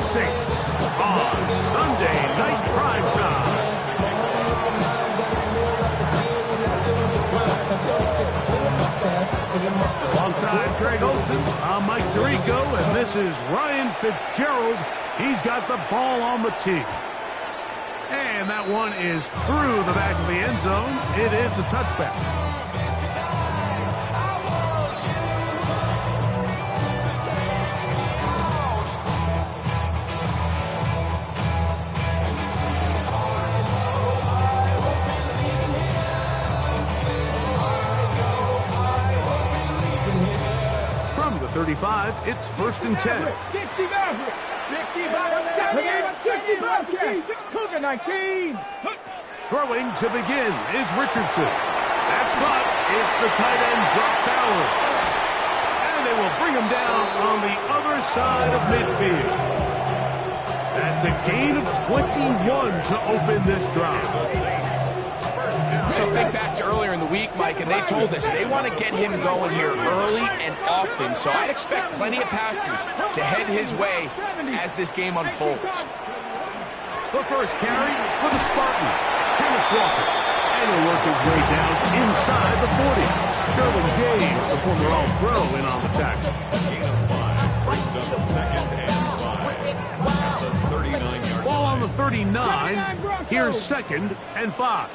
Saints on Sunday Night Primetime. Alongside Greg Olson, I'm Mike Tirico, and this is Ryan Fitzgerald. He's got the ball on the tee. And that one is through the back of the end zone. It is a touchback. From the 35, it's 1st and 10. Throwing to begin is Richardson. That's caught. It's the tight end, Brock Bowers. And they will bring him down on the other side of midfield. That's a gain of 21 to open this drive. So think back to earlier in the week, Mike, and they told us they want to get him going here early and often. So I'd expect plenty of passes to head his way as this game unfolds. The first carry for the Spartan, Kenneth Walker. And he'll work his way down inside the 40. Derwin James, the former All-Pro, in on the tackle. Gain of 5 brings up a 2nd and 5 at the 39-yard Ball line. on the 39. Here's 2nd and 5.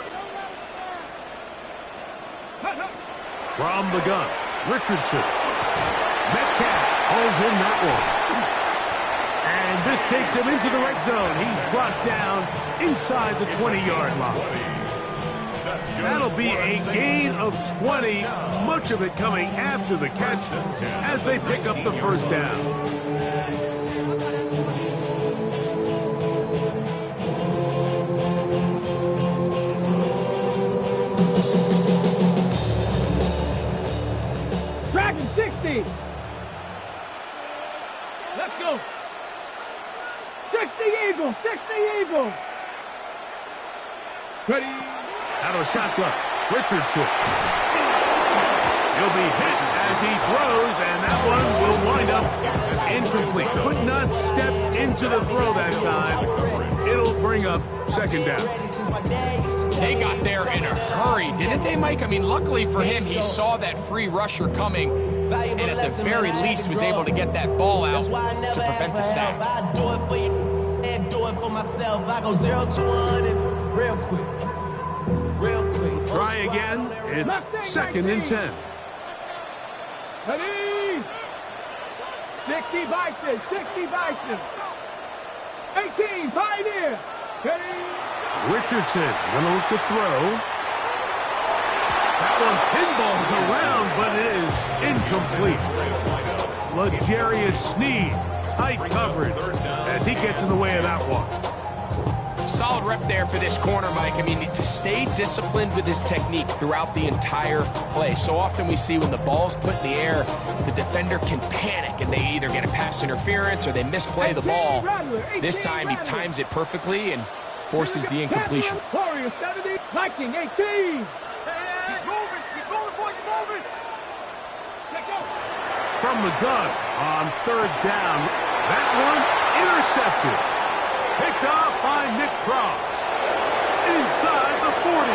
From the gun, Richardson. Metcalf pulls in that one. And this takes him into the red zone. He's brought down inside the 20-yard line. That'll be a gain of 20, much of it coming after the catch as they pick up the first down. Dragon 60. Let's go. 60 Eagles, 60 Eagles. Ready. Out of a shotgun, Richardson. He'll be hit as he throws, and that one will wind up incomplete. Could not step into the throw that time. It'll bring up 2nd down. They got there in a hurry, didn't they, Mike? I mean, luckily for him, he saw that free rusher coming, and at the very least was able to get that ball out to prevent the sack. I do it for you and do it for myself. I go 0 to 100 real quick. Real quick. Try again. It's 2nd and 10. Ready. 60 Bison, 60 Bison. 18 Pioneer. Ready. Richardson gonna look to throw. That one pinballs around, but it is incomplete. L'Jarius Sneed, tight coverage as he gets in the way of that one. Solid rep there for this corner, Mike. I mean, to stay disciplined with his technique throughout the entire play. So often we see when the ball's put in the air, the defender can panic and they either get a pass interference or they misplay the ball. This time he times it perfectly and forces the incompletion. Warrior 70, Viking 18. Keep moving, boys, moving. Let's go. From the gun on 3rd down. That one intercepted. Picked off by Nick Cross. Inside the 40.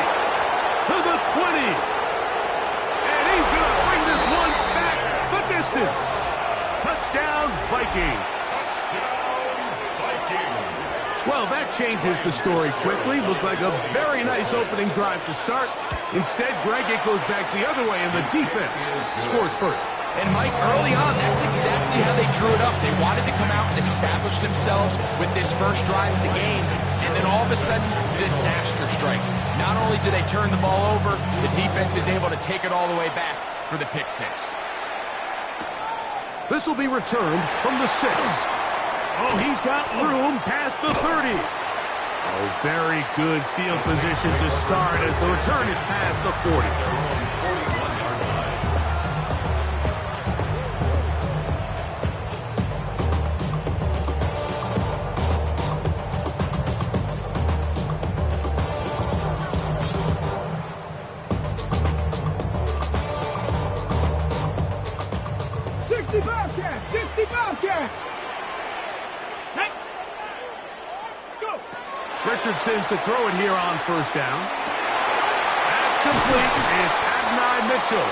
To the 20. And he's going to bring this one back the distance. Touchdown, Vikings. Well, that changes the story quickly. Looked like a very nice opening drive to start. Instead, Greg, it goes back the other way, and the defense scores first. And Mike, early on, that's exactly how they drew it up. They wanted to come out and establish themselves with this first drive of the game. And then all of a sudden, disaster strikes. Not only do they turn the ball over, the defense is able to take it all the way back for the pick six. This will be returned from the 6. Oh, he's got room past the 30. Oh, very good field position to start as the return is past the 40. Richardson to throw it here on first down. That's complete. It's Adonai Mitchell.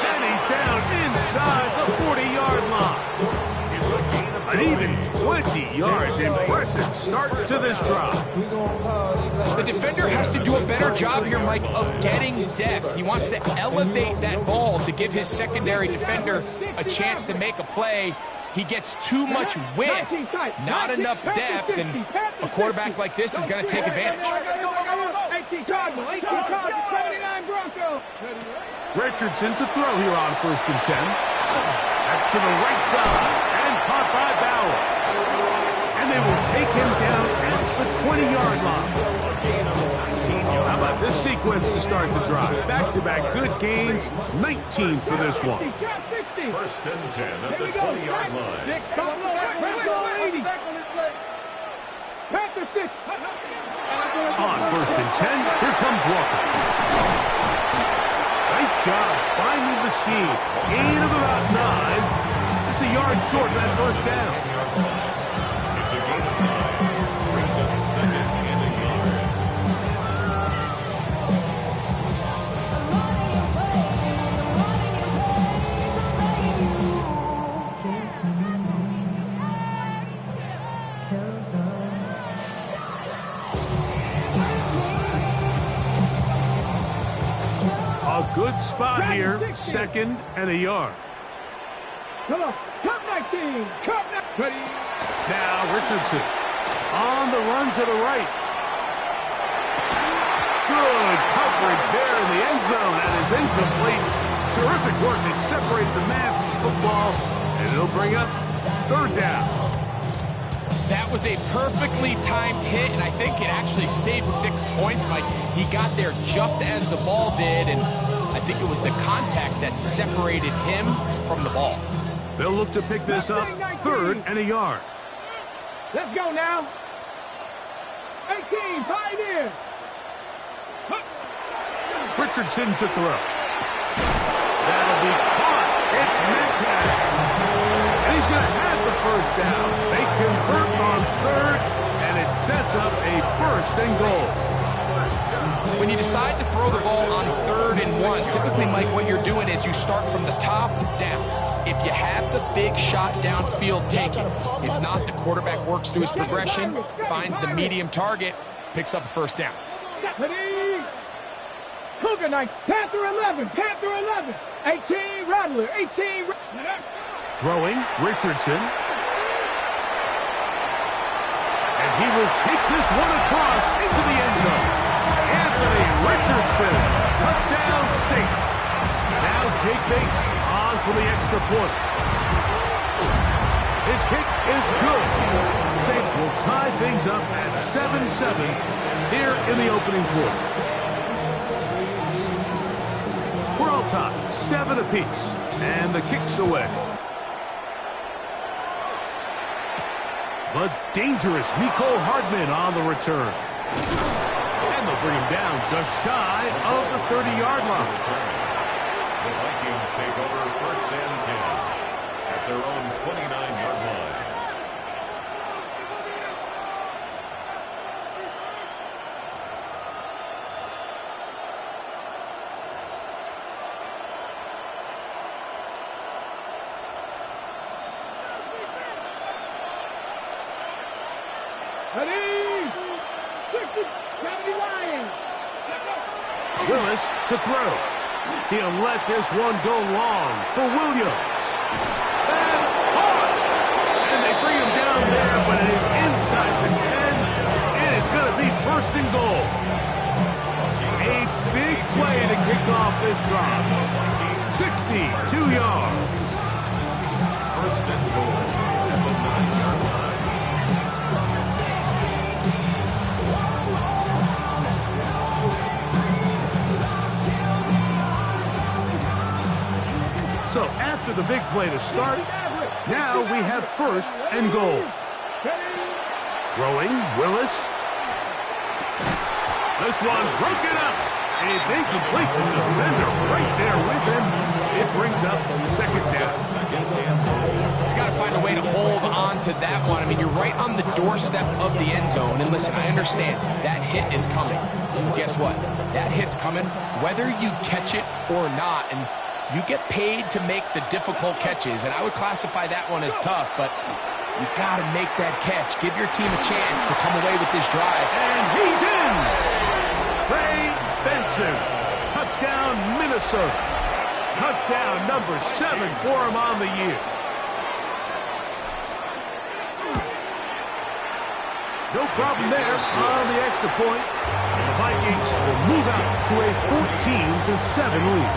And he's down inside the 40-yard line. An even 20 yards. Impressive start to this drive. The defender has to do a better job here, Mike, of getting depth. He wants to elevate that ball to give his secondary defender a chance to make a play. He gets too much width, not enough depth, and a quarterback like this is going to take advantage. 18 Cardinal, 79 Bronco. Richardson to throw here on first and 10. That's to the right side and caught by Bffl. And they will take him down at the 20-yard line. How about this sequence to start the drive? Back-to-back good gains, 19 for this one. First and 10 at the 20-yard line. On first and 10, here comes Walker. Nice job finding the seam. Gain of about 9. Just a yard short of that first down. It's a gain of 9. Brings up second and a yard. A good spot here, second and a yard. Come on, Cup 19, Cup 19. Now Richardson on the run to the right. Good coverage there in the end zone. That is incomplete. Terrific work. They separated the man from the football, and it'll bring up third down. That was a perfectly timed hit, and I think it actually saved 6 points, Mike. He got there just as the ball did, and I think it was the contact that separated him from the ball. They'll look to pick this up third and a yard. Let's go now. 18, Pioneer. Richardson to throw. That'll be caught. It's Metcalf. And he's going to have the first down. They convert on third, and it sets up a first and goal. When you decide to throw the ball on 3rd and 1, typically, Mike, what you're doing is you start from the top down. If you have the big shot downfield, take it. If not, the quarterback works through his progression, finds the medium target, picks up a first down. Cougar Knight, Panther 11, Panther 11. 18, Rattler, 18. Throwing, Richardson. And he will take this one across into the end zone. Anthony Richardson, touchdown Saints. Now Jake Bates on for the extra point. His kick is good. Saints will tie things up at 7-7 here in the opening quarter. We're all tied, 7 apiece, and the kick's away. But dangerous Mecole Hardman on the return. And they'll bring him down just shy of the 30-yard line. The Vikings take over first and 10 at their own 29-yard line. Ready? 60, 70 Lions. Willis to throw. He'll let this one go long for Williams. That's hard. And they bring him down there, but it is inside the 10. It is going to be first and goal. A big play to kick off this drive. 62 yards. First and goal at the 9-yard line. So after the big play to start, now we have first and goal. Throwing, Willis. This one broken up. It's incomplete. The defender right there with him. It brings up second down. He's got to find a way to hold on to that one. I mean, you're right on the doorstep of the end zone. And listen, I understand that hit is coming. Guess what? That hit's coming whether you catch it or not. And you get paid to make the difficult catches. And I would classify that one as tough, but you got to make that catch. Give your team a chance to come away with this drive. And he's in! Trey Benson. Touchdown, Minnesota. Touchdown number 7 for him on the year. No problem there on the extra point. The Vikings will move out to a 14-7 lead.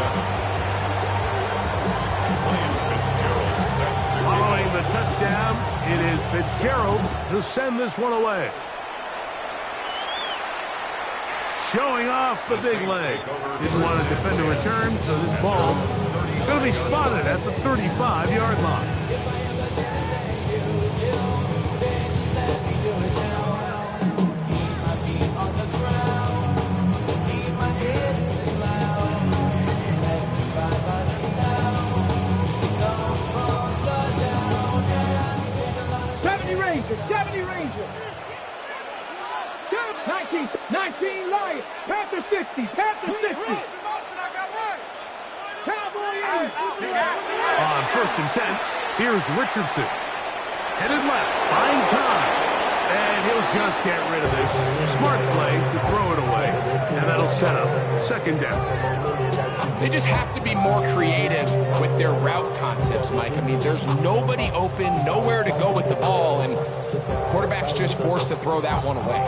Following the touchdown, it is Fitzgerald to send this one away. Showing off the big leg. Didn't want to defend a return, so this ball is going to be spotted at the 35-yard line. Ranger. 19 Lions. Panther 60. Panther 60. Cowboy in. On 1st and 10, here's Richardson. Headed left, buying time. And he'll just get rid of this. Smart play to throw it away. And that'll set up second down. They just have to be more creative with their route concepts, Mike. I mean, there's nobody open, nowhere to go with the ball, and quarterback's just forced to throw that one away.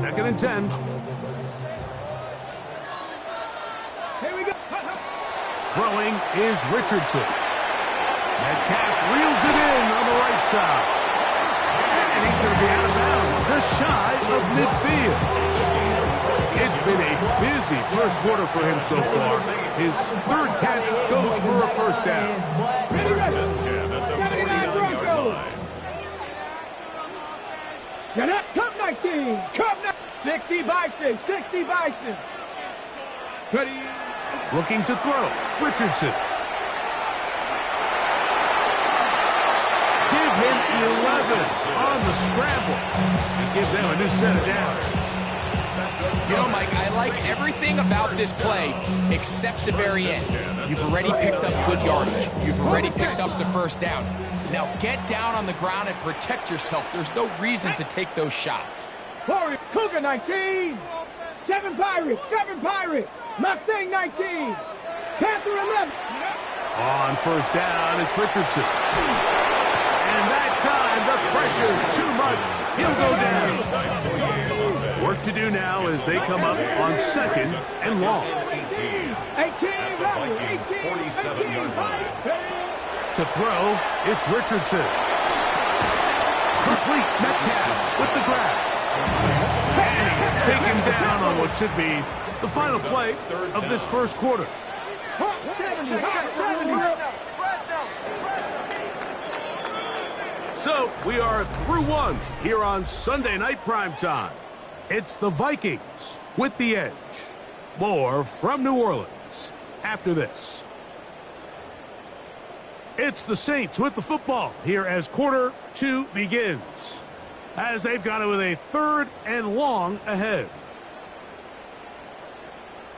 Second and 10. Here we go. Throwing is Richardson. Metcalf reels it in on the right side. And he's going to be out of bounds, just shy of midfield. It's been a busy first quarter for him so far. His 3rd catch goes for a first down. First and 10 at the 49-yard line. Get up. Come 19. Come 60 Bison. 60 Bison. Ready. Looking to throw. Richardson. Give him 11 on the scramble. And give them a new set of downs. You know, Mike, I like everything about this play except the very end. You've already picked up good yardage. You've already picked up the first down. Now get down on the ground and protect yourself. There's no reason to take those shots. Warrior. Cougar 19. 7 Pirates. 7 Pirates. Mustang 19. Panther 11. On first down, it's Richardson. And that time, the pressure too much. He'll go down. Work to do now as they come up on 2nd and long. 18 Vikings 47-yard line. To throw, it's Richardson. Complete. Metcalf with the grab. And he's taken down on what should be the final play of this first quarter. So we are through one here on Sunday Night Primetime. It's the Vikings with the edge. More from New Orleans after this. It's the Saints with the football here as quarter 2 begins. As they've got it with a 3rd and long ahead.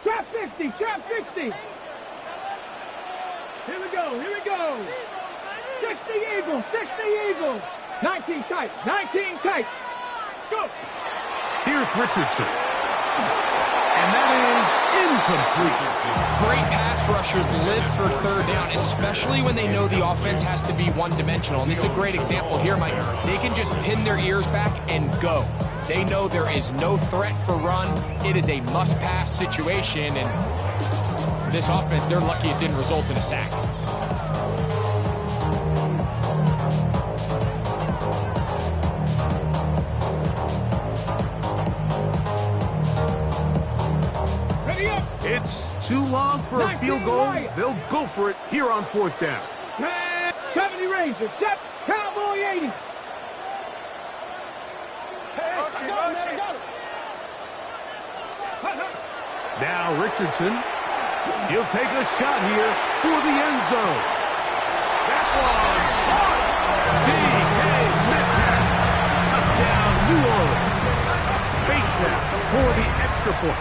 Trap 60, trap 60. Here we go, here we go. 60 Eagles, 60 Eagles. 19 tight, 19 tight. Go. Here's Richardson. And that is incomplete. Great pass rushers live for 3rd down, especially when they know the offense has to be one-dimensional. And this is a great example here, Mike. They can just pin their ears back and go. They know there is no threat for run. It is a must-pass situation, and for this offense, they're lucky it didn't result in a sack. It's too long for a field goal. They'll go for it here on 4th down. 70 Rangers, Cowboy 80. Now Richardson, he'll take a shot here for the end zone. That one, caught! D.K. Metcalf, touchdown New Orleans. Bates now for the extra point.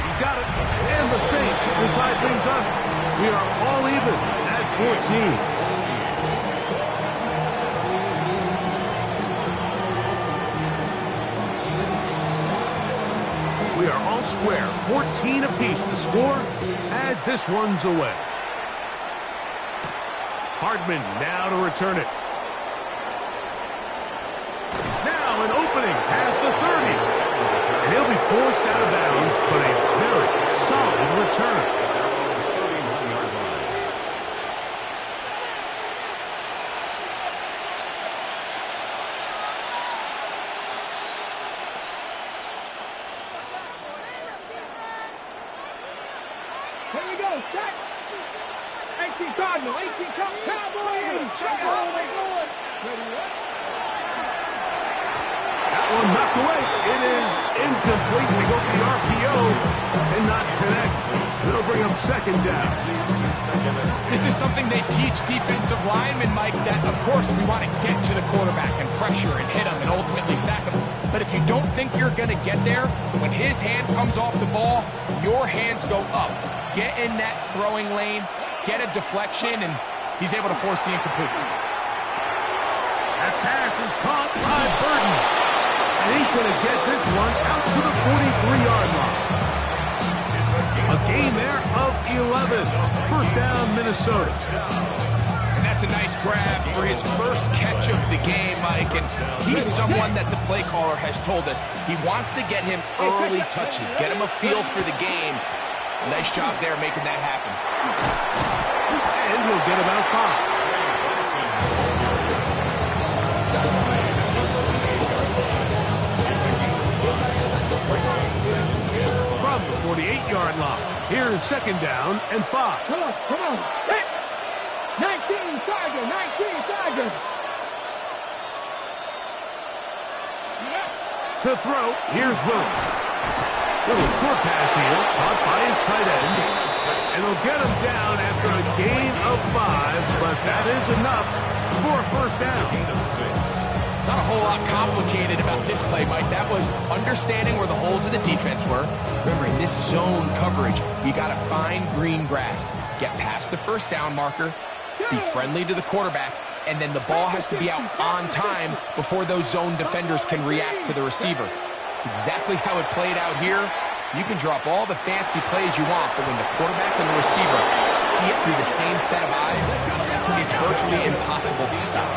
He's got it, and the Saints will tie things up. We are all even at 14. We are all square, 14 apiece to score as this one's away. Hardman now to return it. Now an opening past the 30. And he'll be forced out of bounds, but a very solid return. Here we go, set. 18 Cardinal, 18 Cowboy 80. That one knocked away. It is incomplete. They go for the RPO and not connect. It'll bring up 2nd down. This is something they teach defensive linemen, Mike, that, of course, we want to get to the quarterback and pressure and hit him and ultimately sack him. But if you don't think you're going to get there, when his hand comes off the ball, your hands go up. Get in that throwing lane, get a deflection, and he's able to force the incomplete. That pass is caught by Burton. And he's going to get this one out to the 43-yard line. A gain there of 11. 1st down, Minnesota. And that's a nice grab for his first catch of the game, Mike. And he's someone that the play caller has told us he wants to get him early touches, get him a feel for the game. Nice job there making that happen. And he'll get about 5. From the 48-yard line, here's 2nd down and 5. Come on. Set. 19 Tiger. To throw, here's Willis. Little short pass here, caught by his tight end. And they'll get him down after a gain of 5, but that is enough for a 1st down. Not a whole lot complicated about this play, Mike. That was understanding where the holes of the defense were. Remember, in this zone coverage, you got to find green grass. Get past the 1st down marker, be friendly to the quarterback, and then the ball has to be out on time before those zone defenders can react to the receiver. It's exactly how it played out here. You can drop all the fancy plays you want, but when the quarterback and the receiver see it through the same set of eyes, it's virtually impossible to stop.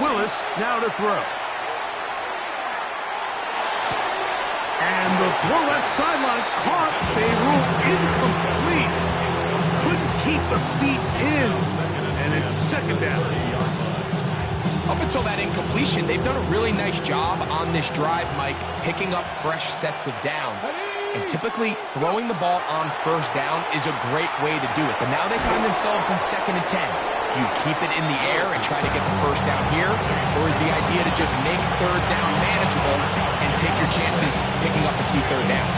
Willis now to throw. And the throw left sideline caught. They ruled incomplete. Couldn't keep the feet in. And it's 2nd down. Up until that incompletion, they've done a really nice job on this drive, Mike, picking up fresh sets of downs. And typically, throwing the ball on 1st down is a great way to do it. But now they find themselves in 2nd and 10. Do you keep it in the air and try to get the 1st down here? Or is the idea to just make 3rd down manageable and take your chances picking up a key 3rd down?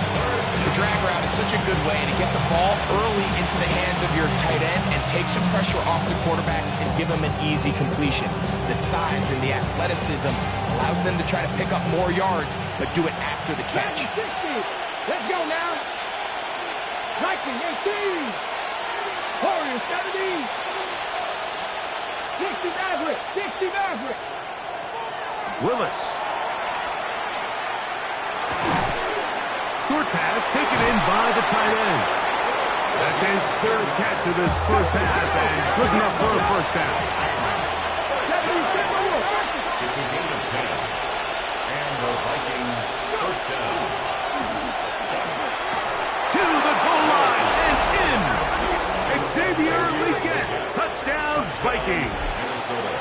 The drag route is such a good way to get the ball early into the hands of your tight end and take some pressure off the quarterback and give him an easy completion. The size and the athleticism allows them to try to pick up more yards, but do it after the catch. Let's go now. Viking 18. Warriors 70. 60 Maverick. Willis. Short pass taken in by the tight end. That's his 3rd catch of this 1st half and good enough for a 1st down. It's a gain of 10. And the Vikings 1st down. To the goal line and in. Xavier Legette. Touchdown, Vikings. Minnesota.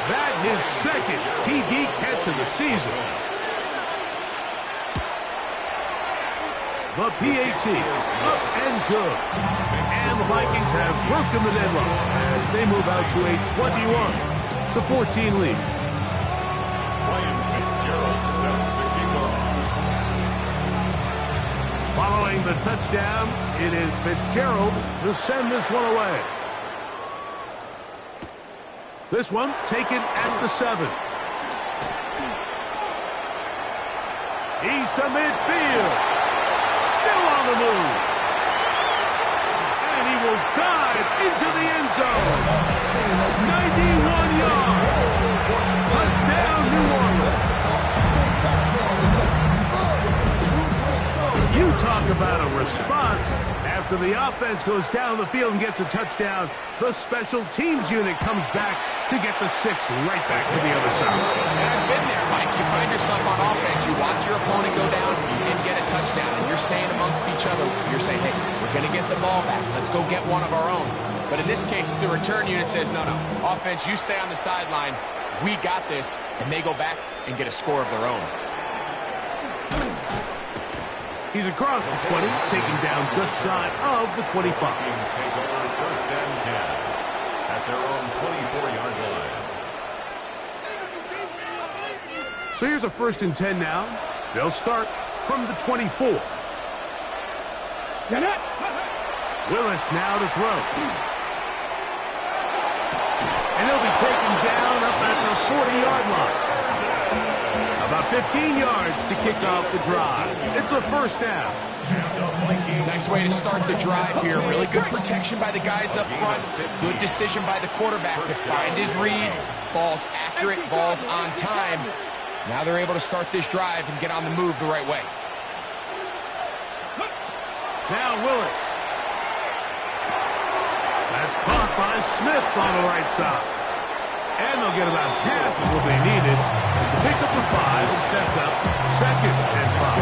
That his second TD catch of the season. The PAT up and good. And the Vikings have broken the deadlock as they move out to a 21-14 lead. Ryan Fitzgerald set to kick off. Following the touchdown, it is Fitzgerald to send this one away. This one taken at the 7. He's to midfield. Still on the move. And he will dive into the end zone. 91 yards. Touchdown, New Orleans. You talk about a response. After the offense goes down the field and gets a touchdown, the special teams unit comes back to get the 6 right back to the other side. And I've been there, Mike. You find yourself on offense, you watch your opponent go down and get a touchdown, and you're saying amongst each other, you're saying, hey, we're going to get the ball back. Let's go get one of our own. But in this case, the return unit says, no, offense, you stay on the sideline. We got this, and they go back and get a score of their own. He's across the 20, taking down just shy of the 25. Vikings take over first and 10 at their own 24-yard line. So here's a 1st and 10 now. They'll start from the 24. Willis now to throw. And he'll be taken down up at the 40-yard line. About 15 yards to kick off the drive. It's a 1st down. Nice way to start the drive here. Really good protection by the guys up front. Good decision by the quarterback to find his read. Ball's accurate, ball's on time. Now they're able to start this drive and get on the move the right way. Now Willis. That's caught by Smith on the right side. And they'll get about half of what they needed. It's a pickup of 5 and sets up 2nd and 5.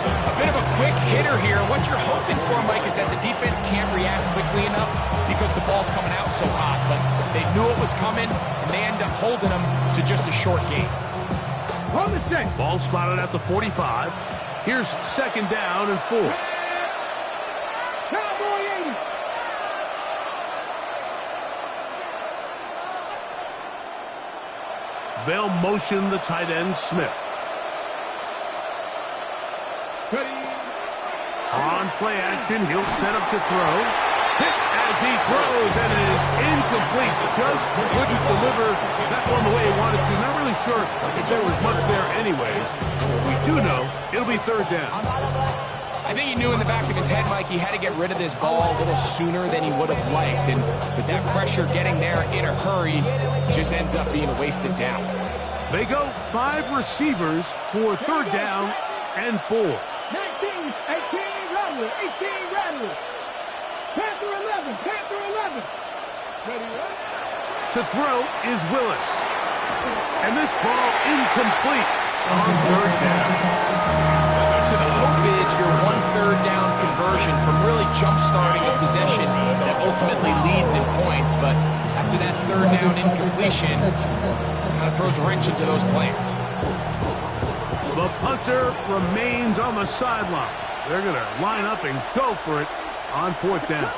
A bit of a quick hitter here. What you're hoping for, Mike, is that the defense can't react quickly enough because the ball's coming out so hot. But they knew it was coming, and they end up holding them to just a short gain. Ball spotted at the 45. Here's 2nd down and 4. They'll motion the tight end, Smith. On play action, he'll set up to throw. Hit as he throws, and it is incomplete. Just couldn't deliver that one the way he wanted to. Not really sure if there was much there anyways. We do know it'll be 3rd down. I think he knew in the back of his head, Mike, he had to get rid of this ball a little sooner than he would have liked. And with that pressure getting there in a hurry, just ends up being a wasted down. They go 5 receivers for 3rd down and 4. 19, 18, Rattler, 18, Rattler. Panther 11, Panther 11. To throw is Willis. And this ball incomplete on 3rd down. So the hope is your 1/3 down conversion from really jump-starting a possession that ultimately leads in points. But after that 3rd down incompletion, kind of throws a wrench into those plans. The punter remains on the sideline. They're going to line up and go for it on 4th down.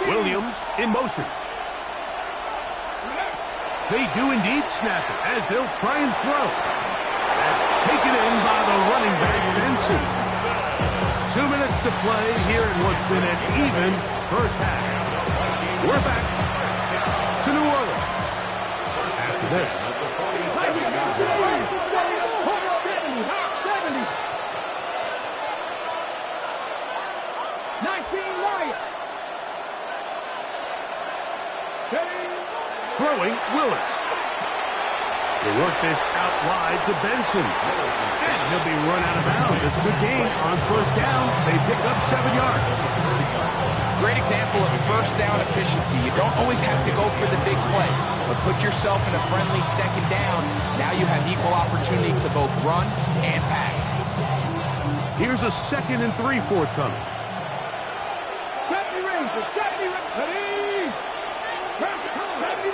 Williams in motion. They do indeed snap it as they'll try and throw. That's taken in by the running back, Benson. 2 minutes to play here in what's been an even first half. We're back to New Orleans after this. 19 Wyatt. Throwing Willis. They work this out wide to Benson. And he'll be run out of bounds. It's a good gain on 1st down. They pick up 7 yards. Great example of 1st down efficiency. You don't always have to go for the big play, but put yourself in a friendly 2nd down. Now you have equal opportunity to both run and pass. Here's a 2nd and 3 forthcoming. Ready! Ready!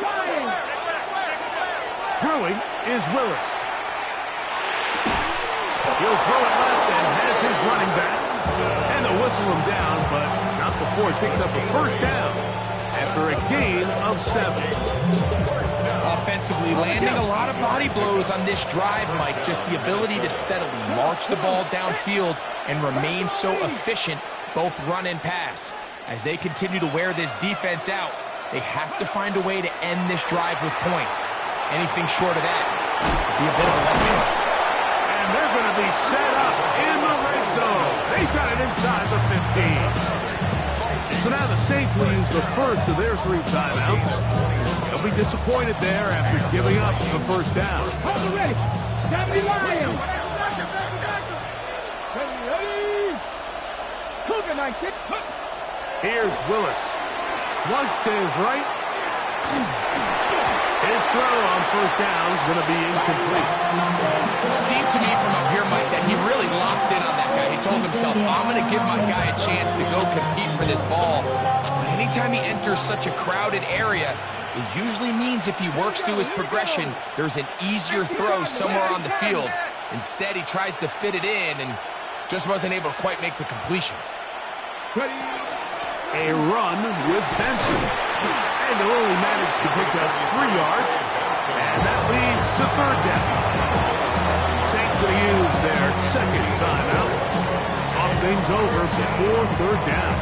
Lions! Throwing is Willis. He'll throw it left and has his running back. And they'll whistle him down, but not before he picks up a first down after a gain of 7. Offensively, landing a lot of body blows on this drive, Mike. Just the ability to steadily march the ball downfield and remain so efficient, both run and pass. As they continue to wear this defense out, they have to find a way to end this drive with points. Anything short of that would be a bit of a letdown. And they're going to be set up in the red zone. They've got it inside the 15. So now the Saints will use the first of their 3 timeouts. They'll be disappointed there after giving up the first down. Hold it ready. 70 Lions. Ready. Cougar 19. Here's Willis. Flush to his right. His throw on first down is going to be incomplete. It seemed to me from up here, Mike, that he really locked in on that guy. He told himself, I'm going to give my guy a chance to go compete for this ball. But anytime he enters such a crowded area, it usually means if he works through his progression, there's an easier throw somewhere on the field. Instead, he tries to fit it in and just wasn't able to quite make the completion. Ready. A run with Benson. And they'll only manage to pick up 3 yards. And that leads to third down. Saints going to use their second timeout. Talk things over before third down.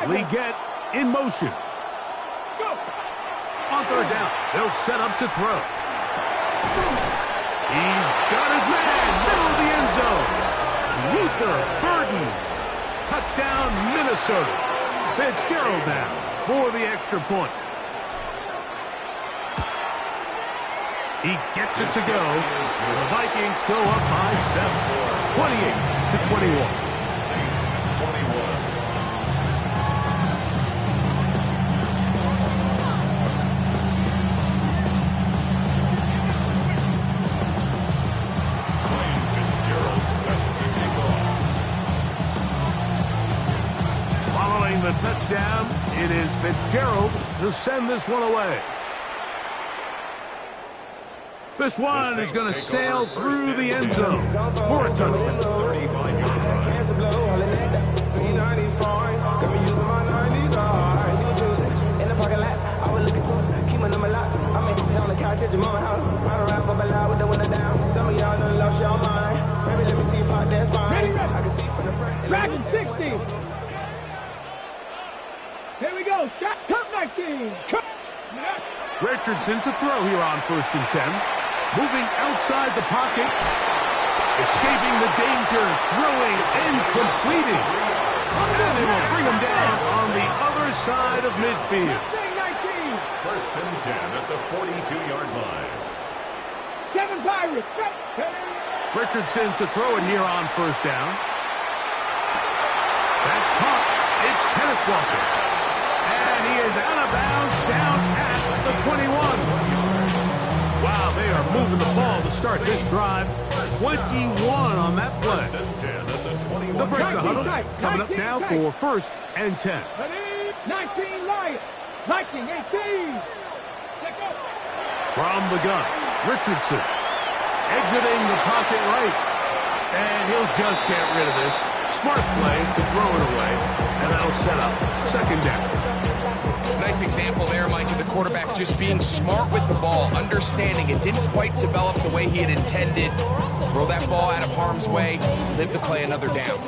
We get in motion. Go. On third down, they'll set up to throw. He's got his man, middle of the end zone. Luther Burden. Touchdown, Minnesota. Fitzgerald now for the extra point. He gets it to go. The Vikings go up by 7, 28-21. Saints 21. The touchdown, it is Fitzgerald to send this one away. This one is going to sail through the end zone for a touchdown. 35 Dragon 60. Here we go. Cup 19. Richardson to throw here on 1st and 10. Moving outside the pocket. Escaping the danger. Throwing and completing. And they will bring him down on the other side of midfield. 1st and 10 at the 42-yard line. 7 Pirates. Richardson to throw it here on 1st down. That's caught. It's Kenneth Walker. And he is out of bounds down at the 21. Wow, they are moving the ball to start this drive. 21 on that play. 1st and 10 at the 21. They'll break the huddle. Coming up now for 1st and 10. 19 Lions. 19, 18. From the gun, Richardson. Exiting the pocket right. And he'll just get rid of this. Smart play to throw it away. And that'll set up 2nd down. Nice example there, Mike, of the quarterback just being smart with the ball, understanding it didn't quite develop the way he had intended. Throw that ball out of harm's way, live to play another down.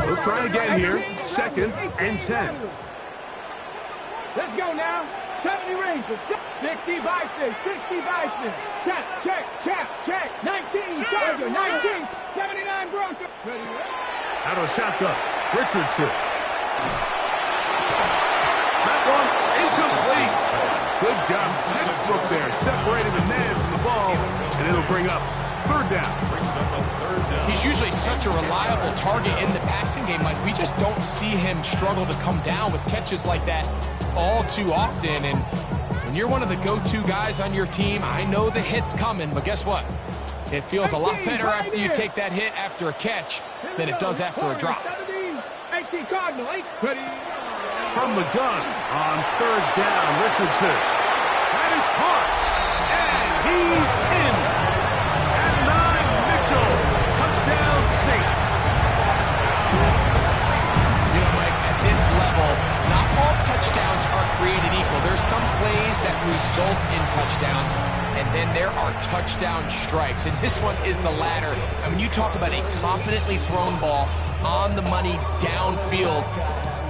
We'll try again here. 2nd and 10. Let's go now. 70 Rangers. 60 Bison. 60 Bison. Check. 19 Charger. 19. 79 Broncos. Out of a shotgun. Richardson. Complete. Good job, textbook there, separating the man from the ball, and it'll bring up third down. He's usually such a reliable target in the passing game. Like, we just don't see him struggle to come down with catches like that all too often. And when you're one of the go-to guys on your team, I know the hit's coming, but guess what? It feels a lot better after you take that hit after a catch than it does after a drop. From the gun on third down, Richardson. That is caught, and he's in. At 9, Mitchell. Touchdown, Saints. You know, Mike, at this level, not all touchdowns are created equal. There's some plays that result in touchdowns, and then there are touchdown strikes. And this one is the latter. And when you talk about a confidently thrown ball on the money downfield,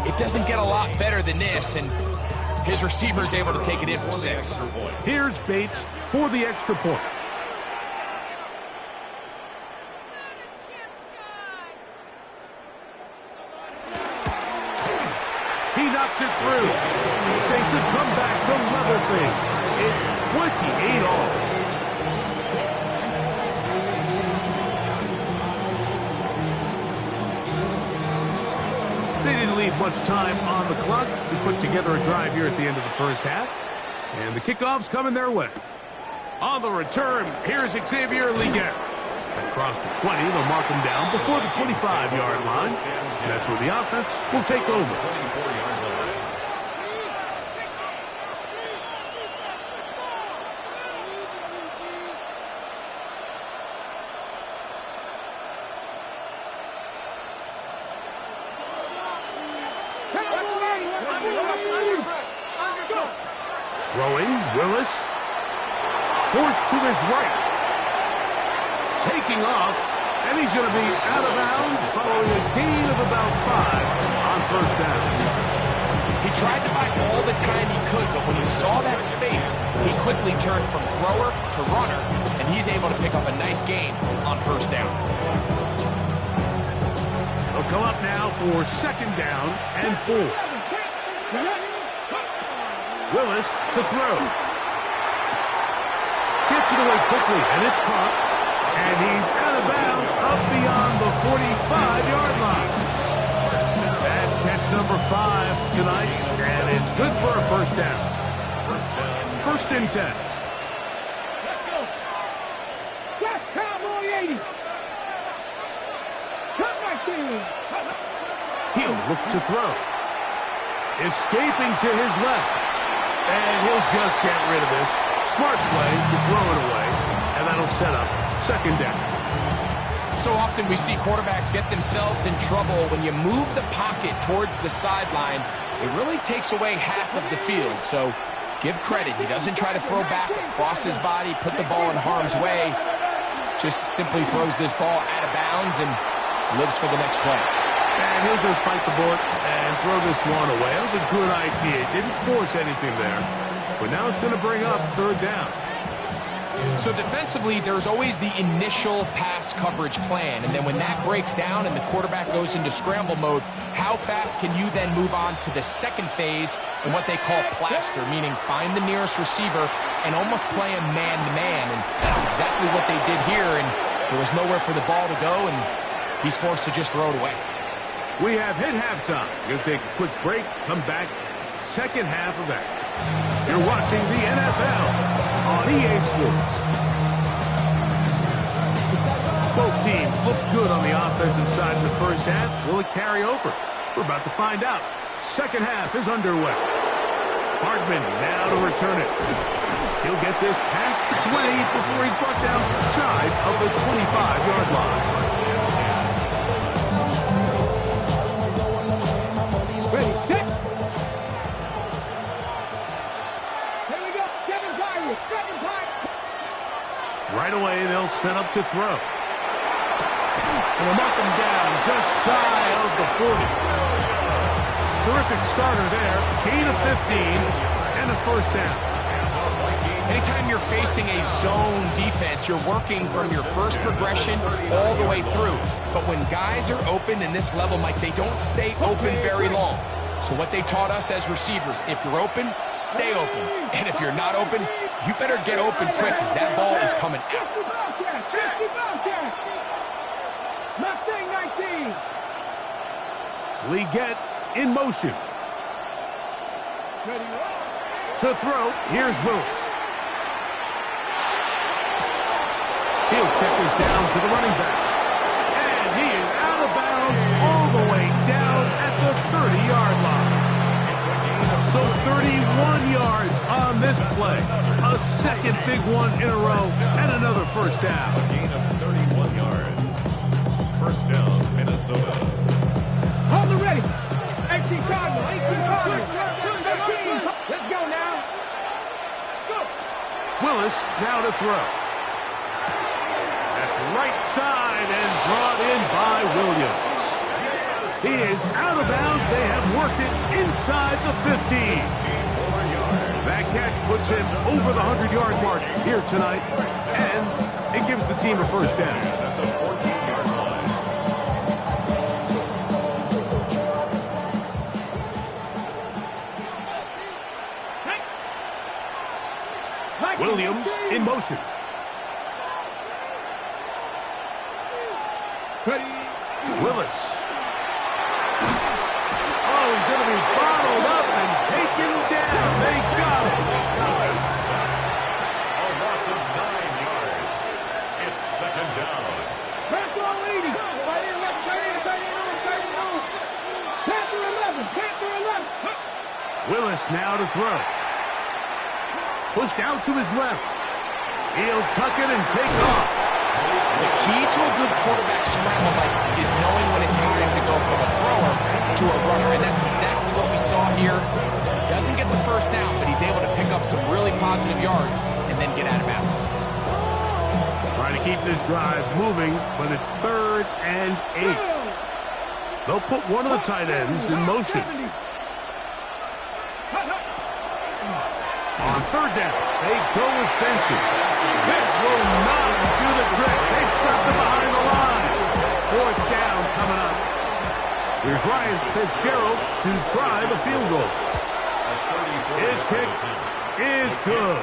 it doesn't get a lot better than this, and his receiver is able to take it in for 6. Here's Bates for the extra point. He knocks it through. Saints have come back to level things. It's 28 all. They didn't leave much time on the clock to put together a drive here at the end of the first half. And the kickoff's coming their way. On the return, here's Xavier Leggett. Across the 20, they'll mark him down before the 25-yard line. And that's where the offense will take over. Throwing, Willis. Forced to his right. Taking off, and he's going to be out of bounds following a gain of about 5 on first down. He tried to buy all the time he could, but when he saw that space, he quickly turned from thrower to runner, and he's able to pick up a nice gain on first down. They'll come up now for second down and 4. Willis to throw. Gets it away quickly, and it's caught. And he's out of bounds up beyond the 45-yard line. That's catch number 5 tonight, and it's good for a first down. First and 10. He'll look to throw. Escaping to his left. And he'll just get rid of this. Smart play to throw it away. And that'll set up second down. So often we see quarterbacks get themselves in trouble when you move the pocket towards the sideline. It really takes away half of the field. So give credit. He doesn't try to throw back across his body, put the ball in harm's way. Just simply throws this ball out of bounds and lives for the next play. And he'll just bite the bullet and throw this one away. That was a good idea. Didn't force anything there. But now it's going to bring up third down. So defensively, there's always the initial pass coverage plan. And then when that breaks down and the quarterback goes into scramble mode, how fast can you then move on to the second phase in what they call plaster, meaning find the nearest receiver and almost play him man-to-man. And that's exactly what they did here. And there was nowhere for the ball to go, and he's forced to just throw it away. We have hit halftime. We'll take a quick break, come back, second half of action. You're watching the NFL on EA Sports. Both teams look good on the offensive side in the first half. Will it carry over? We're about to find out. Second half is underway. Hardman now to return it. He'll get this past the 20 before he's brought down shy of the 25-yard line. Ready, set. Here we go. Kevin Pirates. Kevin Pirates. Right away, they'll set up to throw. And they'll mark him down just shy of the 40. Terrific starter there. Gain of 15 and a first down. Anytime you're facing a zone defense, you're working from your first progression all the way through. But when guys are open in this level, Mike, they don't stay open very long. So what they taught us as receivers, if you're open, stay open. And if you're not open, you better get open quick because that ball is coming out. Mustang 19. Leggett in motion. To throw, here's Willis. He'll check this down to the running back. And he is out of bounds all the way down at the 30-yard line. So 31 yards on this play. A second big one in a row and another first down. A gain of 31 yards. First down, Minnesota. Hold it ready. 18 Cardinal, 18 Cardinal. 18. Let's go now. Go. Willis now to throw. That's right side and brought in by Williams. He is out of bounds. They have worked it inside the 50. That catch puts him over the 100-yard mark here tonight, and it gives the team a first down. At the 14-yard line. Williams in motion. Willis. Oh, he's going to be bottled up and taken down. They got it. Willis sacked. A loss of 9 yards. It's second down. Panther 80. Panther 11. Panther 11. Willis now to throw. Pushed out to his left. He'll tuck it and take off. The key to a good quarterback scramble is knowing when it's time to go from a thrower to a runner, and that's exactly what we saw here. Doesn't get the first down, but he's able to pick up some really positive yards and then get out of bounds. Trying to keep this drive moving, but it's 3rd and 8. They'll put one of the tight ends in motion. On 3rd down, they go with Benson. This will not do the trick. They've stuffed him behind the line. 4th down coming up. Here's Ryan Fitzgerald to try the field goal. His kick is good.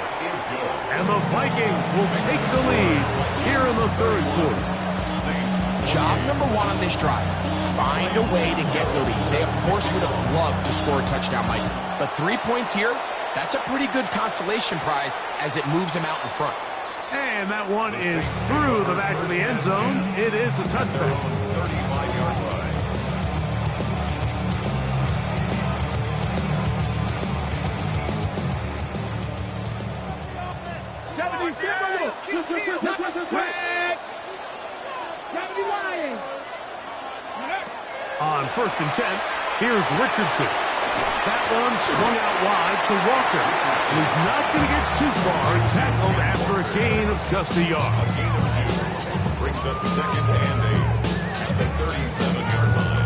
And the Vikings will take the lead here in the 3rd quarter. Job number 1 on this drive, find a way to get the lead. They, of course, would have loved to score a touchdown, Mike. But 3 points here, that's a pretty good consolation prize as it moves him out in front. And that one is through the back of the end zone. It is a touchdown. 35-yard line. On 1st and 10, here's Richardson. That one swung out wide to Walker. He's not going to get too far and tackled after a gain of just a yard. A gain of 2 brings up 2nd and 8 at the 37-yard line.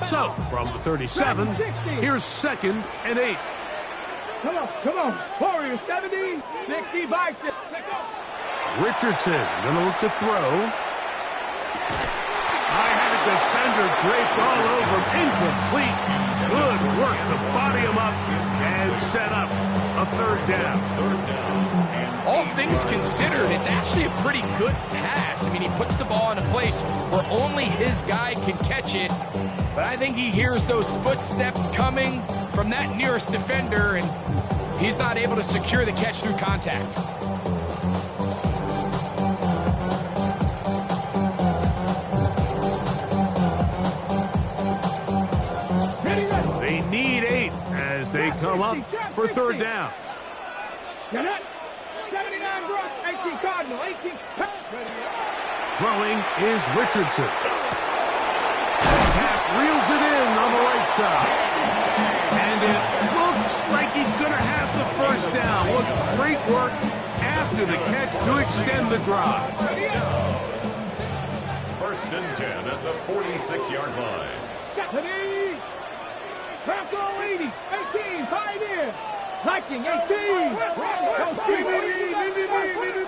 So, from the 37, here's 2nd and 8. Come on. Warriors 70, 60, bicep. Richardson gonna look to throw. I had a defender draped all over him. Incomplete. Good work to body him up and set up a 3rd down. All things considered, it's actually a pretty good pass. I mean, he puts the ball in a place where only his guy can catch it. But I think he hears those footsteps coming from that nearest defender, and he's not able to secure the catch through contact. They need 8 as they come up for 3rd down. 79 Brooks, 18 Cardinal, 18. Throwing is Richardson. Half reels it in on the right side. And it looks like he's going to have the first down. Look, great work after the catch to extend the drive. 1st and 10 at the 46-yard line. Pascal 80, 18, 5 in. Viking 18.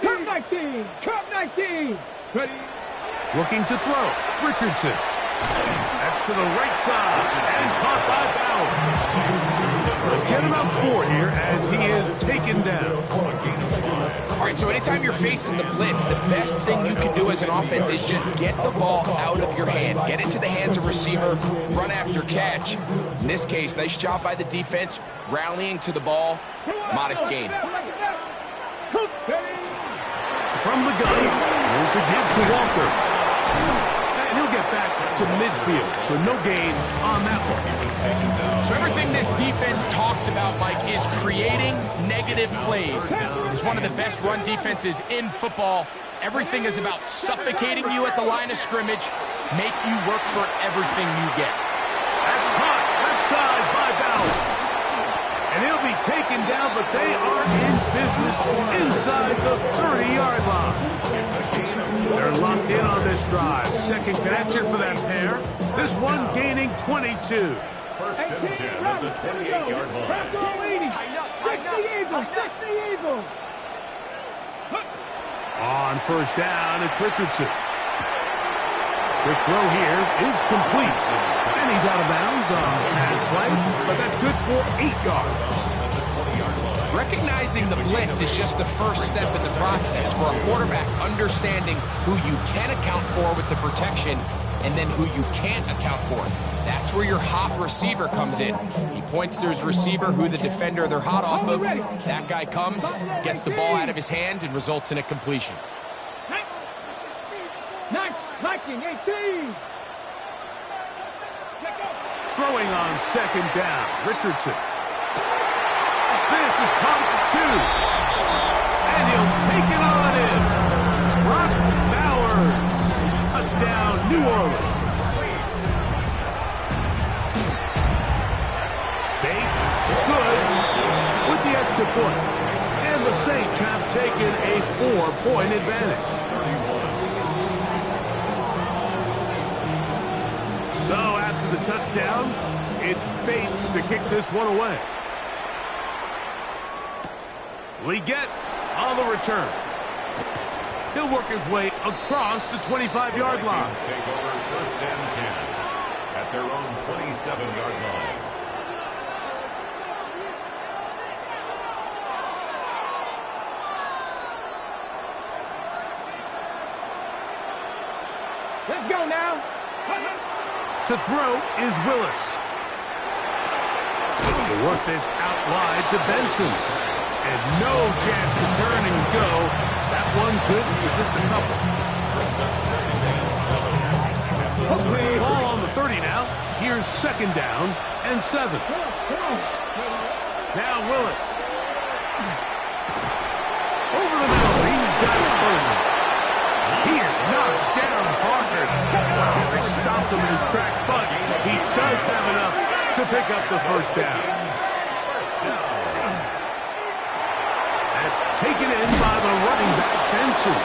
Cup 19. Cup 19. 19. Ready. Looking to throw. Richardson. That's to the right side. And caught by Bffl. They'll get about 4 here as he is taken down. All right, so anytime you're facing the blitz, the best thing you can do as an offense is just get the ball out of your hand. Get it to the hands of receiver, run after catch. In this case, nice job by the defense, rallying to the ball. Modest gain. From the gun, here's the give to Walker. And he'll get back to midfield, so no gain on that one. So everything this defense talks about, Mike, is creating negative plays. It's one of the best run defenses in football. Everything is about suffocating you at the line of scrimmage, make you work for everything you get. That's caught left side by Bffl. And he'll be taken down, but they are in business inside the 30-yard line. They're locked in on this drive. Second connection for that pair. This one gaining 22. First and 10 at the 28-yard line. 60 Eagles. On first down, it's Richardson. Quick throw here is complete. And he's out of bounds on the pass play, but that's good for 8 yards. Recognizing the blitz is just the first step in the process for a quarterback understanding who you can account for with the protection and then who you can't account for. That's where your hot receiver comes in. He points to his receiver, who the defender they're hot off of. That guy comes, gets the ball out of his hand, and results in a completion. 18. Throwing on second down, Richardson. This is caught at the 2. And he'll take it on in. Brock Bowers. Touchdown, New Orleans. Bates, good, with the extra point. And the Saints have taken a 4-point advantage. So after the touchdown, it's Bates to kick this one away. Leggett on the return. He'll work his way across the 25-yard line. Take over first and 10 at their own 27-yard line. Let's go now. To throw is Willis. He'll work this out wide to Benson. And no chance to turn and go. That one good for just a couple. Ball on the 30 now. Here's second down and 7. Now Willis. Over the middle. He's got it first. He is knocked down Parker. Wow, they stopped him in his tracks, but he does have enough to pick up the first down. That's taken in by the running back, Benson.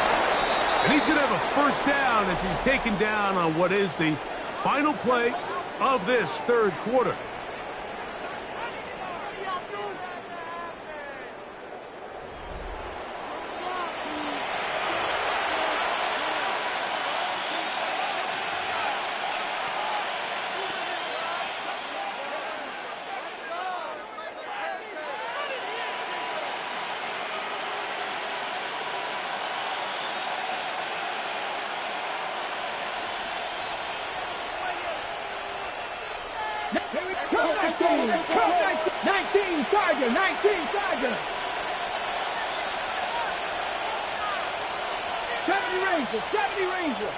And he's going to have a first down as he's taken down on what is the final play of this third quarter. Charger, 19 Charger. 70 Ranger.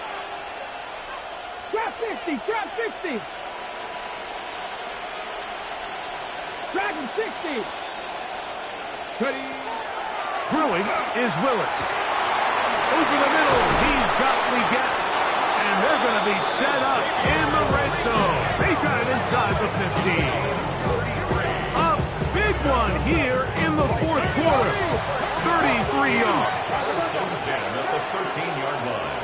Trap 60. Dragon 60. Ready. Throwing is Willis. Over the middle, he's got Leggett. And they're going to be set up in the red zone. They got it inside the 15. Big one here in the fourth quarter. 33 yards. 10 at the 13-yard line.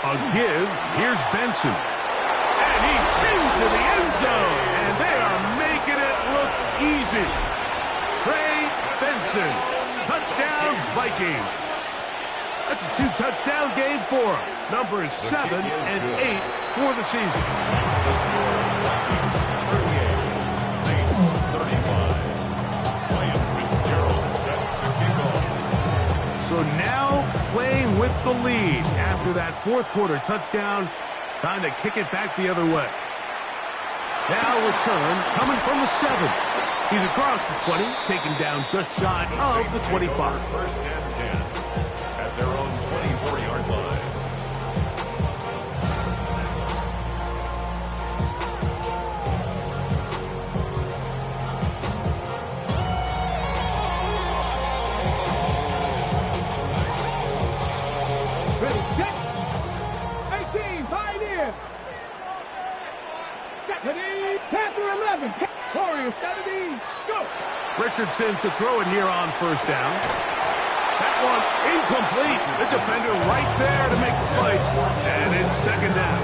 A give. Here's Benson. And he zone, and they are making it look easy. Trey Benson, touchdown Vikings. That's a 2-touchdown game for him. Numbers 7 and 8 for the season. Saints 35. Ryan Fitzgerald set to kick off. So now playing with the lead after that fourth quarter touchdown. Time to kick it back the other way. Now return coming from the 7. He's across the 20, taken down just shy of the 25. First and 10 at their own 24-yard line. Ready, set. 18, Pioneer. Ready, Panther 11. Warriors 17, go. Richardson to throw it here on first down. That one incomplete. The defender right there to make the play. And it's second down.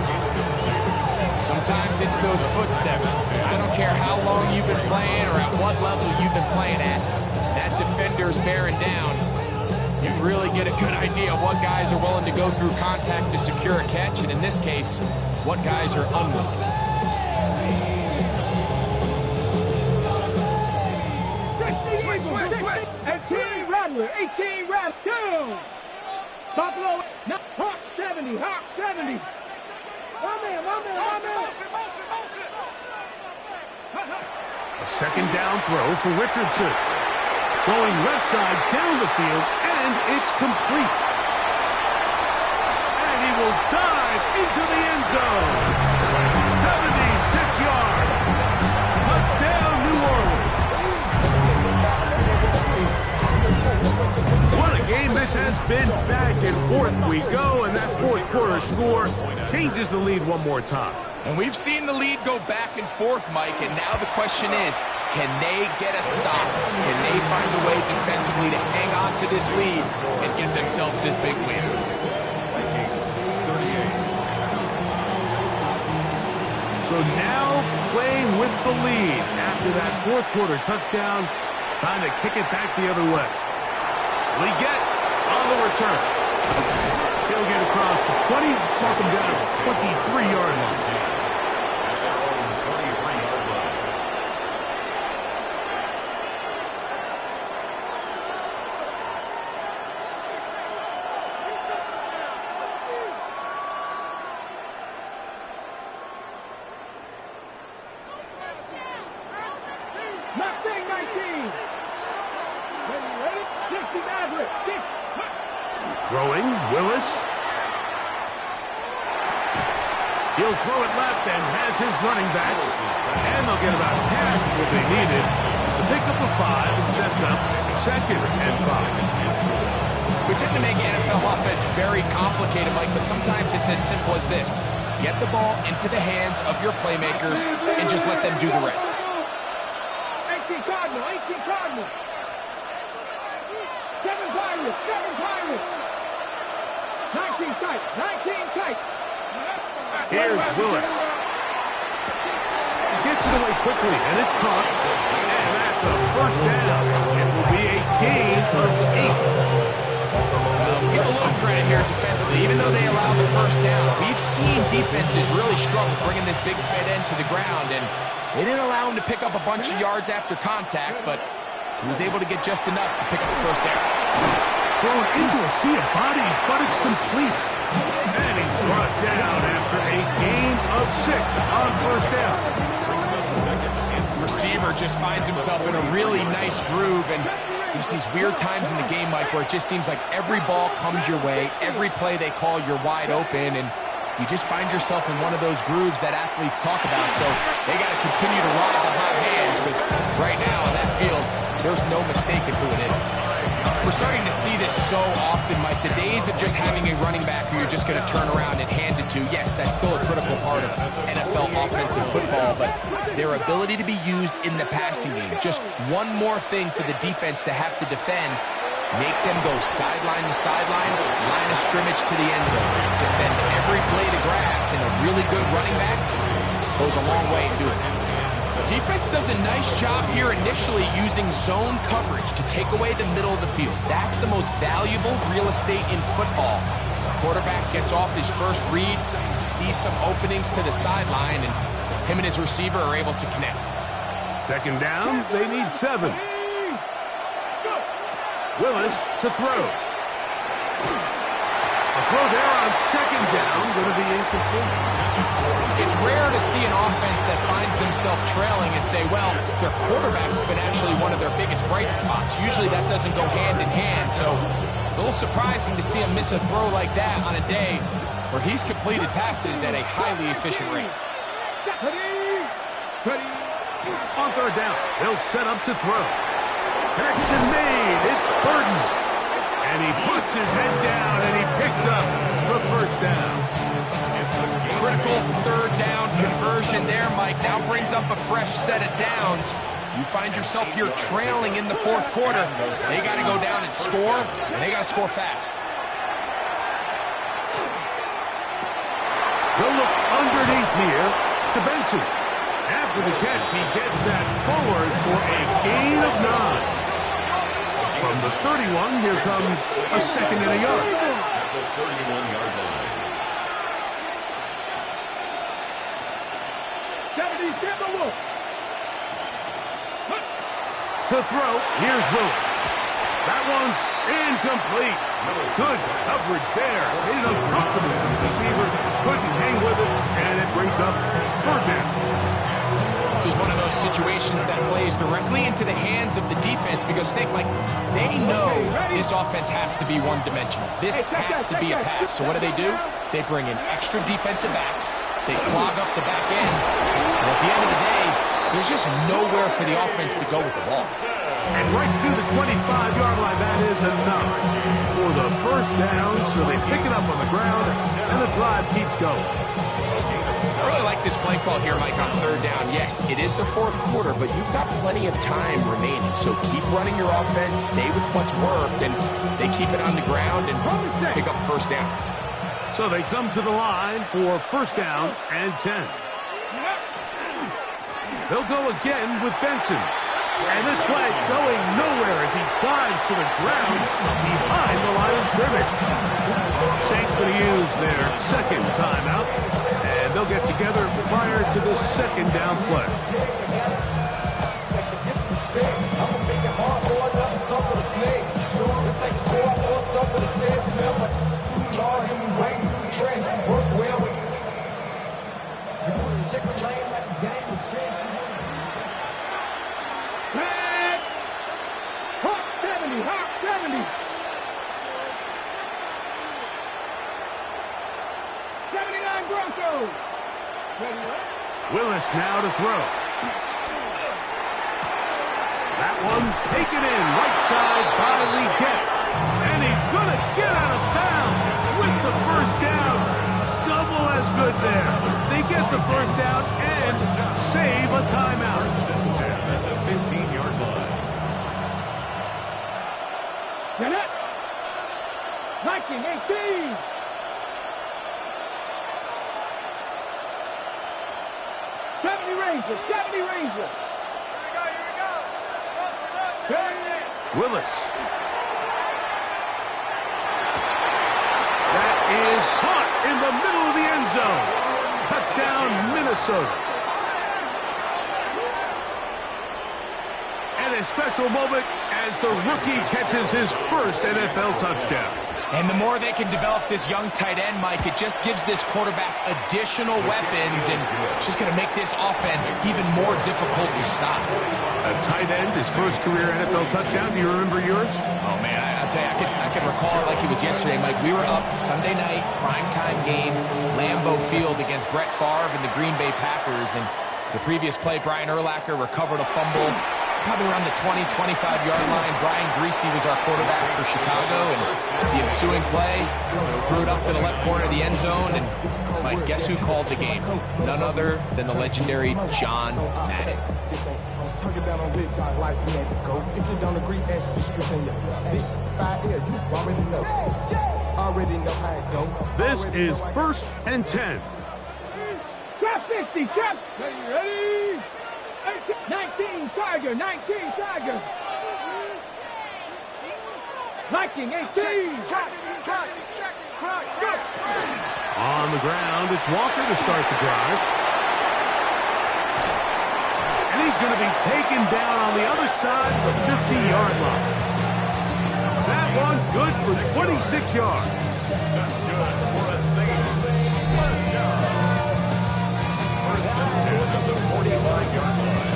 Sometimes it's those footsteps. I don't care how long you've been playing or at what level you've been playing at. That defender's bearing down. You really get a good idea of what guys are willing to go through contact to secure a catch, and in this case, what guys are unwilling. 18 Rattler, 18 Rattler, down. Buffalo, no, Hawk 70, Hawk 70. My man. A second down throw for Richardson. Going left side down the field, and it's complete. And he will dive into the end zone. 76 yards. Touchdown, New Orleans. What a game this has been. Back and forth we go, and that fourth quarter score changes the lead one more time. And we've seen the lead go back and forth, Mike, and now the question is, can they get a stop? Can they find a way defensively to hang on to this lead and get themselves this big win? So now playing with the lead after that fourth quarter touchdown. Time to kick it back the other way. Liggett on the return. He'll get across the 20, mark him down at the 23-yard line. At their own 23-yard line. Mustang 19. Ready, 60 Maverick, 6. Throwing, Willis. He'll throw it left and has his running back. And they'll get about half what they needed to pick up a 5 and sets up second and 5. We tend to make NFL offense very complicated, Mike, but sometimes it's as simple as this. Get the ball into the hands of your playmakers and just let them do the rest. 18 Cardinal, 18 Cardinal. 7 Pirates, 7 Pirates. 19 tight, 19 tight. Here's Willis. He gets it away quickly, and it's caught. And that's a first down. It will be a gain of 8. Give a little credit here defensively. Even though they allowed the first down, we've seen defenses really struggle bringing this big tight end to the ground, and they didn't allow him to pick up a bunch of yards after contact, but he was able to get just enough to pick up the first down. Thrown into a sea of bodies, but it's complete. And he's brought down after a gain of 6 on first down. Receiver just finds himself in a really nice groove, and there's these weird times in the game, Mike, where it just seems like every ball comes your way, every play they call, you're wide open, and you just find yourself in one of those grooves that athletes talk about. So they got to continue to ride the hot hand, because right now in that field, there's no mistaking who it is. We're starting to see this so often, Mike. The days of just having a running back who you're just going to turn around and hand it to, yes, that's still a critical part of NFL offensive football, but their ability to be used in the passing game, just one more thing for the defense to have to defend, make them go sideline to sideline, line of scrimmage to the end zone, defend every blade of grass, and a really good running back, goes a long way in doing that. Defense does a nice job here initially using zone coverage to take away the middle of the field. That's the most valuable real estate in football. Quarterback gets off his first read, sees some openings to the sideline, and him and his receiver are able to connect. Second down, they need 7. Willis to throw. A throw there on second down, going to be incomplete. It's rare to see an offense that finds themselves trailing and say, well, their quarterback's been actually one of their biggest bright spots. Usually that doesn't go hand in hand, so it's a little surprising to see him miss a throw like that on a day where he's completed passes at a highly efficient rate. On third down, they'll set up to throw. Connection made, it's Burden. And he puts his head down and he picks up the first down. It's a critical third down conversion there, Mike. Now brings up a fresh set of downs. You find yourself here trailing in the fourth quarter. They got to go down and score, and they got to score fast. They'll look underneath here to Benson. After the catch, he gets that forward for a gain of 9. From the 31, here comes a second and a yard. At the 31-yard line. 70, get the look. To throw, here's Willis. That one's incomplete. Good coverage there. Made it uncomfortable for the receiver. Couldn't hang with it, and it brings up third down. This is one of those situations that plays directly into the hands of the defense because think, like, they know this offense has to be one-dimensional. This has to be a pass. So what do? They bring in extra defensive backs. They clog up the back end. And at the end of the day, there's just nowhere for the offense to go with the ball. And right to the 25-yard line, that is enough for the first down. So they pick it up on the ground, and the drive keeps going. I really like this play call here, Mike, on third down. Yes, it is the fourth quarter, but you've got plenty of time remaining. So keep running your offense, stay with what's worked, and they keep it on the ground and pick up first down. So they come to the line for first down and 10. They'll go again with Benson. And this play going nowhere as he dives to the ground behind the line of scrimmage. Saints going to use their second timeout. And they'll get together prior to the second down play. Hawk 70. 79 Broncos. Willis now to throw. That one taken in right side by Leggett. And he's going to get out of bounds with the first down. Double as good there. They get the first down and save a timeout. At the 15-yard line. Janet. 1918. Rangers. Here we go. Willis. That is caught in the middle of the end zone. Touchdown, Minnesota. And a special moment as the rookie catches his first NFL touchdown. And the more they can develop this young tight end, Mike, it just gives this quarterback additional weapons, and it's just going to make this offense even more difficult to stop. A tight end, his first career NFL touchdown. Do you remember yours? Oh, man, I'll tell you, I can recall it like it was yesterday, Mike. We were up Sunday night, primetime game, Lambeau Field against Brett Favre and the Green Bay Packers, and the previous play, Brian Urlacher recovered a fumble probably around the 20-25-yard line. Brian Greasy was our quarterback for Chicago, and the ensuing play, threw it up to the left corner of the end zone, and Mike, guess who called the game? None other than the legendary John Madden. This is 1st and 10. 60, check. Ready? 19, Tiger, 19, Tiger. Viking, 18. On the ground, it's Walker to start the drive. And he's going to be taken down on the other side of the 50-yard line. That one good for 26 yards. That's good for a Saints first down. First and 10 at the 45-yard line.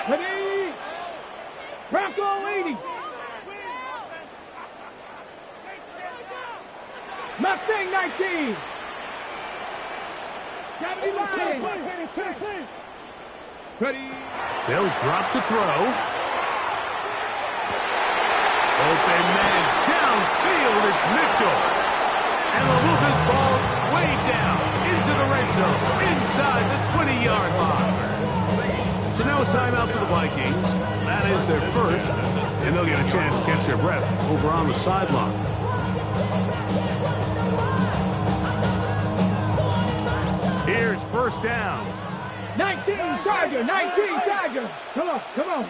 Ready? Bronco 80. Mustang 19. 79. Ready? They'll drop to throw. Open man downfield, it's Mitchell. And they'll move this ball way down into the red zone, inside the 20-yard line. So now a timeout for the Vikings. That is their first, and they'll get a chance to catch their breath over on the sideline. Here's first down. 19, Tiger, 19, Tiger. Come on, come on.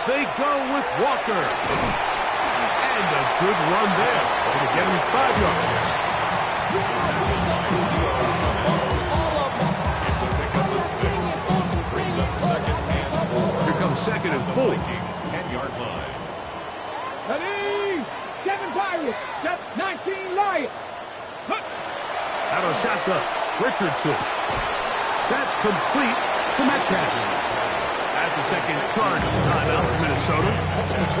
They go with Walker. And a good run there. Going to get him 5 yards. It's a pickup of 6. Brings up second and 4. Here comes second and 4. Vikings 10-yard line. Ready? 7 Pirates, 19 Lions. Out of shotgun, Richardson. That's complete to Metcalf. That's the second charge timeout for Minnesota.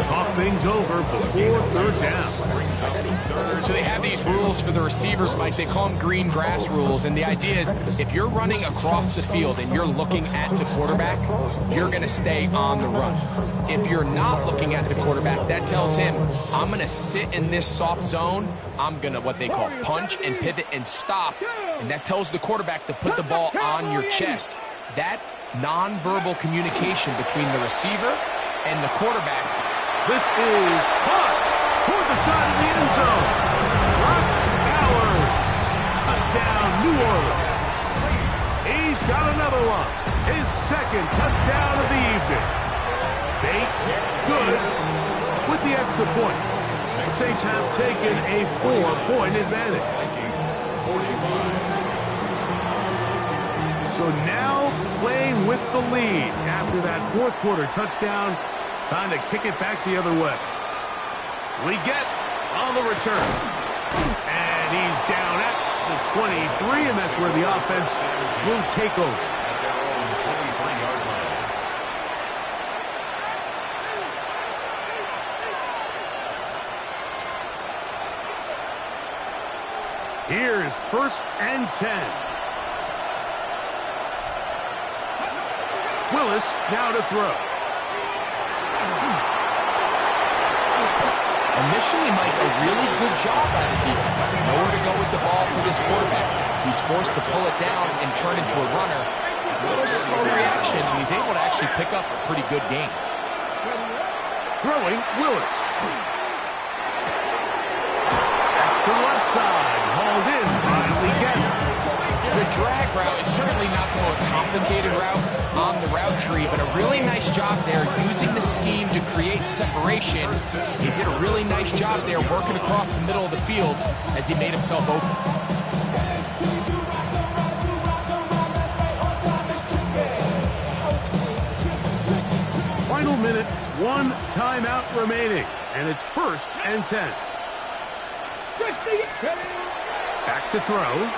Talk things over before third down. So they have these rules for the receivers, Mike. They call them green grass rules. And the idea is if you're running across the field and you're looking at the quarterback, you're going to stay on the run. If you're not looking at the quarterback, that tells him, I'm going to sit in this soft zone. I'm going to what they call punch and pivot and stop. And that tells the quarterback to put the ball on your chest. That nonverbal communication between the receiver and the quarterback. This is caught toward the side of the end zone. Brock Bowers. Touchdown, New Orleans. He's got another one. His second touchdown of the evening. Bates, good with the extra point. The Saints have taken a 4-point advantage. 45. So now playing with the lead after that fourth quarter touchdown. Time to kick it back the other way. Leggett on the return. And he's down at the 23, and that's where the offense will take over. At their own 23-yard line. Here's first and 10. Willis now to throw. Initially, Mike, a really good job by the defense. Nowhere to go with the ball for this quarterback. He's forced to pull it down and turn into a runner. A little slow reaction, and he's able to actually pick up a pretty good game. Throwing, Willis. That's the left side. Hauled in by Leggett. The drag route is certainly not the most complicated route on the route tree, but a really nice job there using the scheme to create separation. He did a really nice job there working across the middle of the field as he made himself open. Final minute, 1 timeout remaining, and it's first and 10. Back to throw.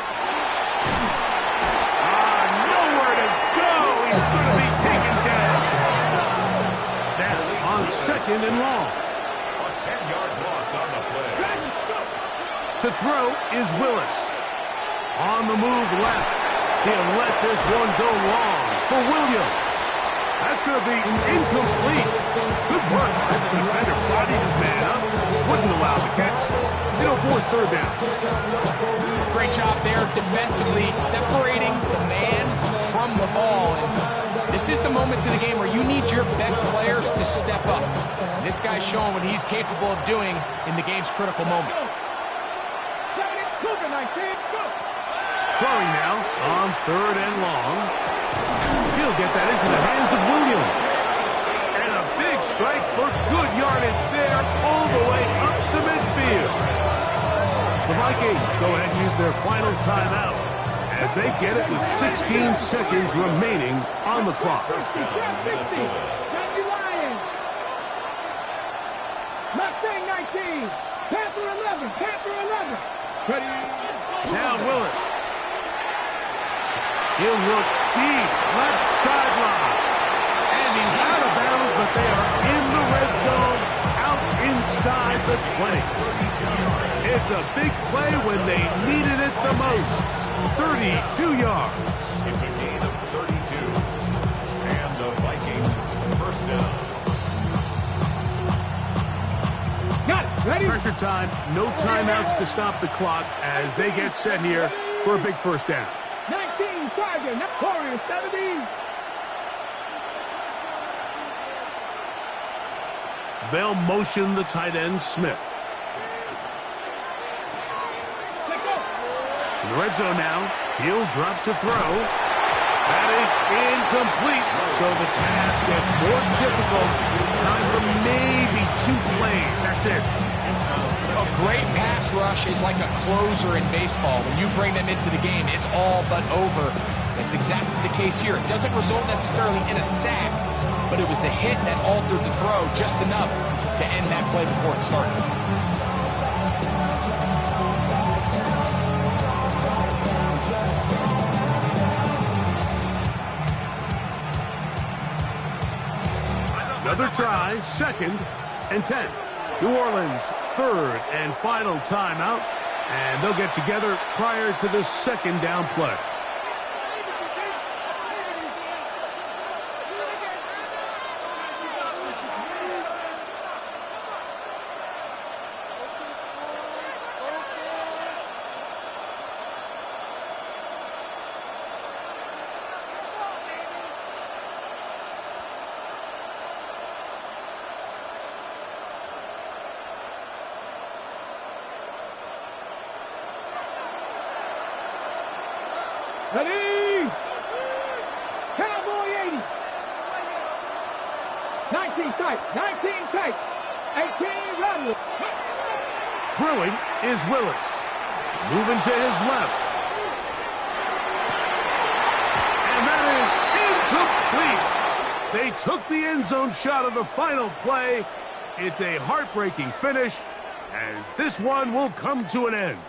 Nowhere to go. He's going to be taken down. Now on second and long. A 10-yard loss on the play. To throw is Willis. On the move left. He'll let this one go long for Williams. That's going to be incomplete. Good work. The defender bodied his man up. Wouldn't allow the catch. The force third down. Great job there defensively, separating the man from the ball. And this is the moments of the game where you need your best players to step up. And this guy's showing what he's capable of doing in the game's critical moment. Throwing now on third and long. He'll get that into the hands of Williams. And a big strike for good yardage there all the way up to midfield. The Vikings go ahead and use their final timeout as they get it with 16 seconds remaining on the clock. Mustang 19, Panther 11, Panther 11. Ready? Now Willis. He'll look deep, left sideline. And he's out of bounds, but they are in the red zone, out inside the 20. It's a big play when they needed it the most. 32 yards. It's a gain of 32. And the Vikings first down. Got it. Ready? Pressure time, no timeouts to stop the clock as they get set here for a big first down. 19, Tiger, Warriors 70. They'll motion the tight end, Smith. In the red zone now, he'll drop to throw. That is incomplete, so the task gets more difficult. Time for maybe 2 plays. That's it. A great pass rush is like a closer in baseball. When you bring them into the game, it's all but over. That's exactly the case here. It doesn't result necessarily in a sack, but it was the hit that altered the throw just enough to end that play before it started. Another try, 2nd and 10. New Orleans, 3rd and final timeout, and they'll get together prior to the 2nd down play. Ready? Cowboy 80. 19 tight, 19 tight, 18 run. Throwing is Willis. Moving to his left. And that is incomplete. They took the end zone shot of the final play. It's a heartbreaking finish as this one will come to an end.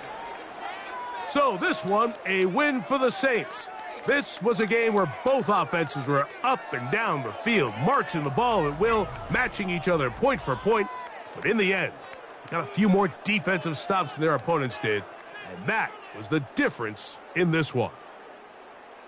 So this one, a win for the Saints. This was a game where both offenses were up and down the field, marching the ball at will, matching each other point for point. But in the end, got a few more defensive stops than their opponents did. And that was the difference in this one.